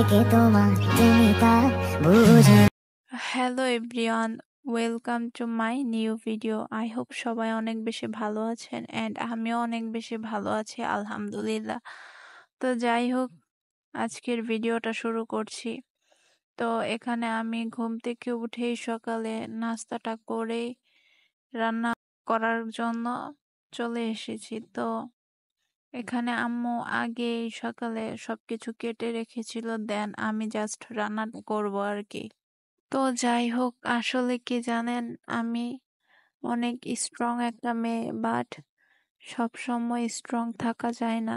থেকে তোমাকে তা বুঝে। Hello everyone, welcome to my new video. I hope সবাই অনেক বেশি ভালো আছেন অ্যান্ড আমিও অনেক বেশি ভালো আছি আলহামদুলিল্লাহ। তো যাই হোক, আজকের ভিডিওটা শুরু করছি। তো এখানে আমি ঘুম থেকে উঠেই সকালে নাস্তাটা করেই রান্না করার জন্য চলে এসেছি। তো এখানে আম্মু আগেই সকালে সবকিছু কেটে রেখেছিল, দেন আমি জাস্ট রান্না করব আর কি। তো যাই হোক, আসলে কি জানেন, আমি অনেক স্ট্রং একটা মেয়ে, বাট সব সময় স্ট্রং থাকা যায় না।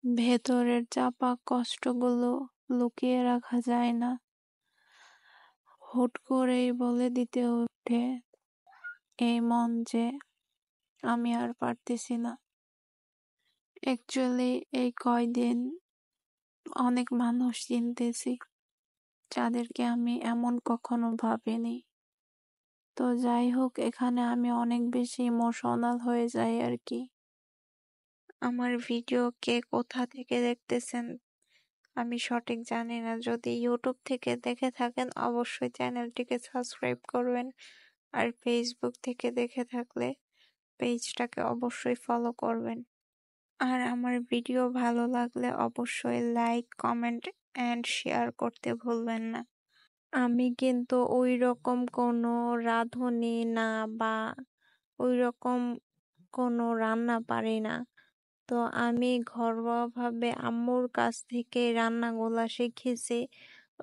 ভেতরের চাপা কষ্টগুলো লুকিয়ে রাখা যায় না, হুট করেই বলে দিতে ওঠে এই মন যে আমি আর পারতেছি না। অ্যাকচুয়ালি এই কয়দিন অনেক মানুষ চিনতেছি যাদেরকে আমি এমন কখনো ভাবিনি। তো যাই হোক, এখানে আমি অনেক বেশি ইমোশনাল হয়ে যাই আর কি। আমার ভিডিও কে কোথা থেকে দেখতেছেন আমি সঠিক জানি না। যদি ইউটিউব থেকে দেখে থাকেন অবশ্যই চ্যানেলটিকে সাবস্ক্রাইব করবেন, আর ফেসবুক থেকে দেখে থাকলে পেজটাকে অবশ্যই ফলো করবেন। আর আমার ভিডিও ভালো লাগলে অবশ্যই লাইক, কমেন্ট অ্যান্ড শেয়ার করতে ভুলবেন না। আমি কিন্তু ওই রকম কোনো রাঁধুনি না, বা ওই রকম কোনো রান্না পারি না। তো আমি ঘরোয়াভাবে আম্মুর কাছ থেকে রান্নাগুলা শিখেছি,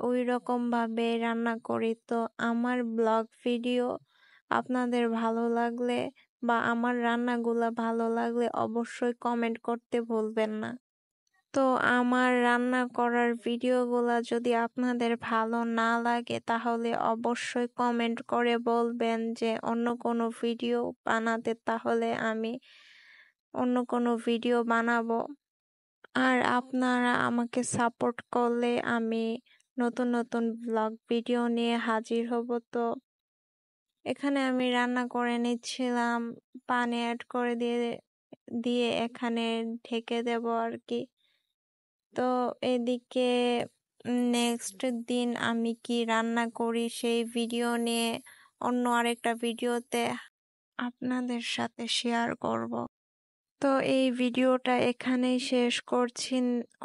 ওই রকম ভাবে রান্না করি। তো আমার ব্লগ ভিডিও আপনাদের ভালো লাগলে বা আমার রান্নাগুলা ভালো লাগলে অবশ্যই কমেন্ট করতে ভুলবেন না। তো আমার রান্না করার ভিডিওগুলা যদি আপনাদের ভালো না লাগে তাহলে অবশ্যই কমেন্ট করে বলবেন যে অন্য কোনো ভিডিও বানাতে, তাহলে আমি অন্য কোনো ভিডিও বানাবো। আর আপনারা আমাকে সাপোর্ট করলে আমি নতুন নতুন ব্লগ ভিডিও নিয়ে হাজির হব। তো এখানে আমি রান্না করে নিচ্ছিলাম, পানি অ্যাড করে দিয়ে দিয়ে এখানে ঢেকে দেব আর কি। তো এদিকে নেক্সট দিন আমি কি রান্না করি সেই ভিডিও নিয়ে অন্য আরেকটা ভিডিওতে আপনাদের সাথে শেয়ার করব। তো এই ভিডিওটা এখানেই শেষ করছি,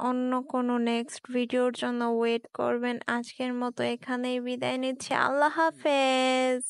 অন্য কোনো নেক্সট ভিডিওর জন্য ওয়েট করবেন। আজকের মতো এখানেই বিদায় নিচ্ছি, আল্লাহ হাফেজ।